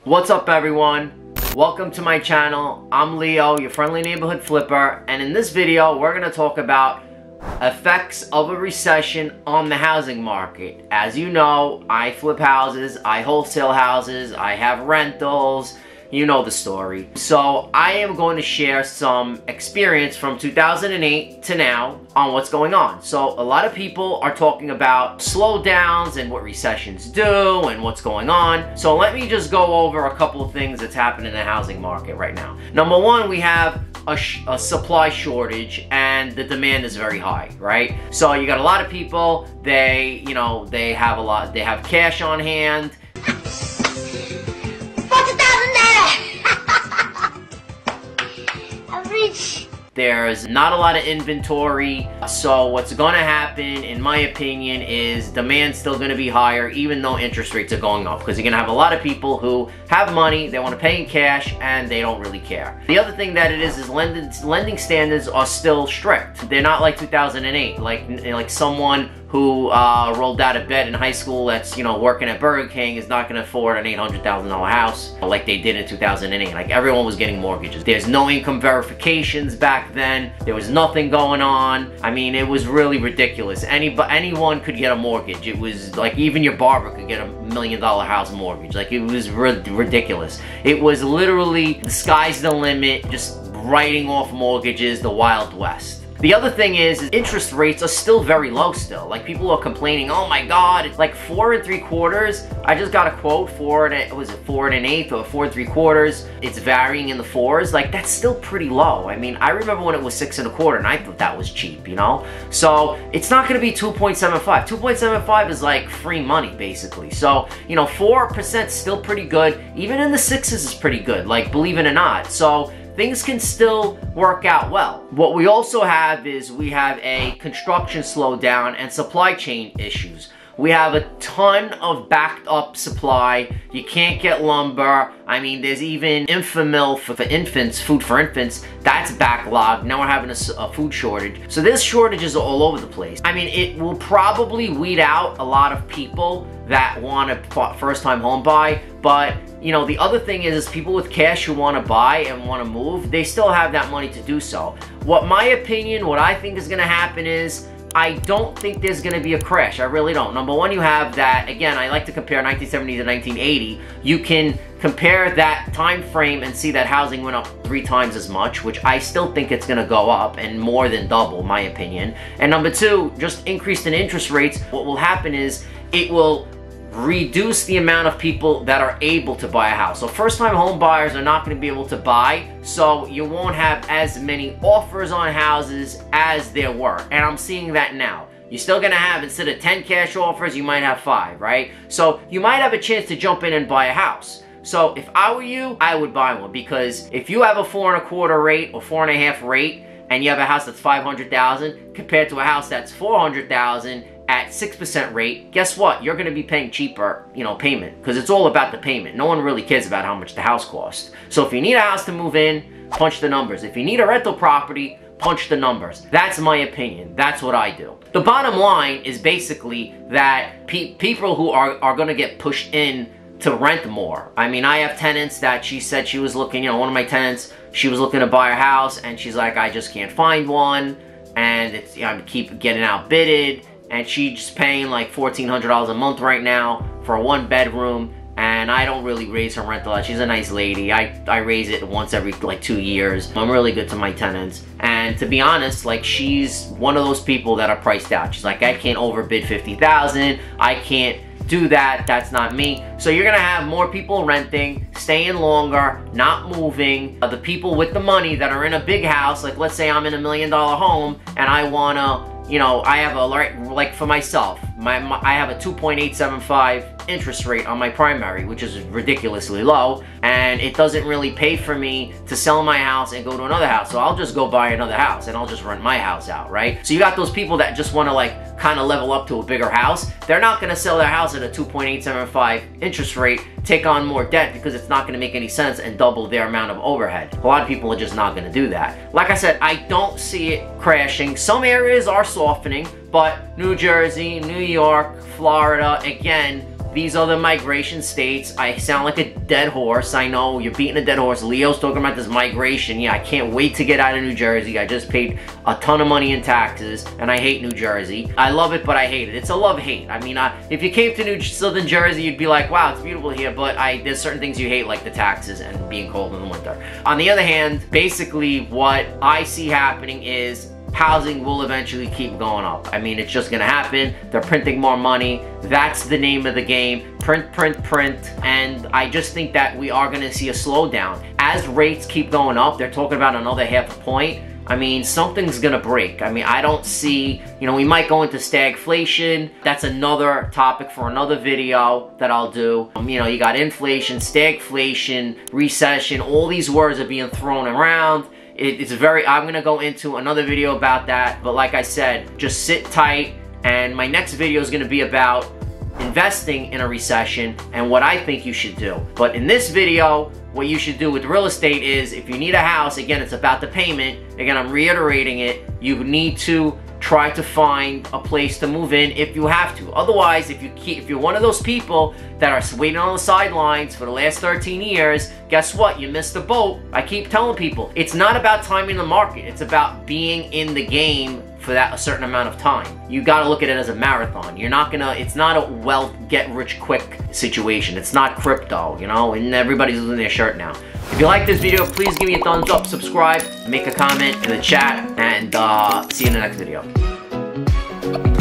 What's up, everyone? Welcome to my channel. I'm Leo, your friendly neighborhood flipper, and in this video we're going to talk about effects of a recession on the housing market. As you know, I flip houses, I wholesale houses, I have rentals. You know the story. So I am going to share some experience from 2008 to now on what's going on. So a lot of people are talking about slowdowns and what recessions do and what's going on. So let me just go over a couple of things that's happening in the housing market right now. Number one, we have a supply shortage and the demand is very high, right? So you got a lot of people, they have cash on hand. There's not a lot of inventory, so what's going to happen, in my opinion, is demand's still going to be higher even though interest rates are going up, because you're going to have a lot of people who have money, they want to pay in cash, and they don't really care. The other thing that it is lending standards are still strict. They're not like 2008, like someone who rolled out of bed in high school that's, working at Burger King is not going to afford an $800,000 house like they did in 2008. Like, everyone was getting mortgages. There's no income verifications back then. There was nothing going on. I mean, it was really ridiculous. Anyone could get a mortgage. It was like, even your barber could get $1 million house mortgage. Like, it was ridiculous. It was literally the sky's the limit, just writing off mortgages, the Wild West. The other thing is interest rates are still very low still. Like, people are complaining, oh my god, it's like 4 3/4. I just got a quote for it, was it 4 1/8 or 4 3/4? It's varying in the 4s. Like, that's still pretty low. I mean, I remember when it was 6 1/4 and I thought that was cheap, So it's not gonna be 2.75. 2.75 is like free money basically. So, 4% is still pretty good. Even in the 6s is pretty good, like, believe it or not. So things can still work out well. What we also have is we have a construction slowdown and supply chain issues. We have a ton of backed up supply. You can't get lumber. I mean, there's even Infamil for infants, food for infants. That's backlogged. Now we're having a food shortage. So there's shortages all over the place. I mean, it will probably weed out a lot of people that want to first-time home buy, but the other thing is people with cash who want to buy and want to move, they still have that money to do so. What I think is going to happen is, I don't think there's going to be a crash. I really don't. Number one, you have that, again, I like to compare 1970 to 1980. You can compare that time frame and see that housing went up 3 times as much, which I still think it's going to go up and more than double, my opinion. And number two, just increase in interest rates. What will happen is it will reduce the amount of people that are able to buy a house. So first-time home buyers are not going to be able to buy, so you won't have as many offers on houses as there were. And I'm seeing that now. You're still going to have, instead of 10 cash offers, you might have 5, right? So you might have a chance to jump in and buy a house. So if I were you, I would buy one, because if you have a 4 1/4 rate or 4 1/2 rate, and you have a house that's $500,000 compared to a house that's $400,000 at 6% rate, guess what? You're going to be paying cheaper, payment, because it's all about the payment. No one really cares about how much the house costs. So if you need a house to move in, punch the numbers. If you need a rental property, punch the numbers. That's my opinion. That's what I do. The bottom line is basically that people who are going to get pushed in to rent more. I mean, I have tenants that she said she was looking, one of my tenants, she was looking to buy a house, and she's like, I just can't find one, and I keep getting outbidded, and she's paying like $1,400 a month right now for a 1-bedroom, and I don't really raise her rental. She's a nice lady. I raise it once every like 2 years. I'm really good to my tenants, and to be honest, like, she's one of those people that are priced out. She's like, I can't overbid $50,000. I can't do that. That's not me. So you're gonna have more people renting, staying longer, not moving. The people with the money that are in a big house, like, let's say I'm in $1 million home and I wanna, I have like for myself, I have a 2.875 interest rate on my primary, which is ridiculously low, and it doesn't really pay for me to sell my house and go to another house. So I'll just go buy another house and I'll just rent my house out, right? So you got those people that just want to like kind of level up to a bigger house. They're not going to sell their house at a 2.875 interest rate, take on more debt, because it's not going to make any sense, and double their amount of overhead. A lot of people are just not going to do that. Like I said, I don't see it crashing. Some areas are softening, but New Jersey, New York, Florida, again, these are the migration states. I sound like a dead horse. I know you're beating a dead horse. Leo's talking about this migration. Yeah, I can't wait to get out of New Jersey. I just paid a ton of money in taxes, and I hate New Jersey. I love it, but I hate it. It's a love-hate. I mean, if you came to Southern Jersey, you'd be like, wow, it's beautiful here, but there's certain things you hate, like the taxes and being cold in the winter. On the other hand, basically what I see happening is housing will eventually keep going up. I mean, it's just gonna happen. They're printing more money. That's the name of the game. Print, print, print. And I just think that we are gonna see a slowdown. As rates keep going up, they're talking about another half a point. I mean, something's gonna break. I mean, I don't see, you know, we might go into stagflation. That's another topic for another video that I'll do. You know, you got inflation, stagflation, recession, all these words are being thrown around. I'm gonna go into another video about that, but like I said, just sit tight, and my next video is gonna be about investing in a recession and what I think you should do. But in this video, what you should do with real estate is, if you need a house, again, it's about the payment. Again, I'm reiterating it, you need to try to find a place to move in if you have to. Otherwise, if you're one of those people that are waiting on the sidelines for the last 13 years, guess what? You missed the boat. I keep telling people, it's not about timing the market. It's about being in the game for a certain amount of time. You gotta look at it as a marathon. It's not a wealth, get rich quick situation. It's not crypto, you know, and everybody's losing their shirt now. If you like this video, please give me a thumbs up, subscribe, make a comment in the chat, and see you in the next video.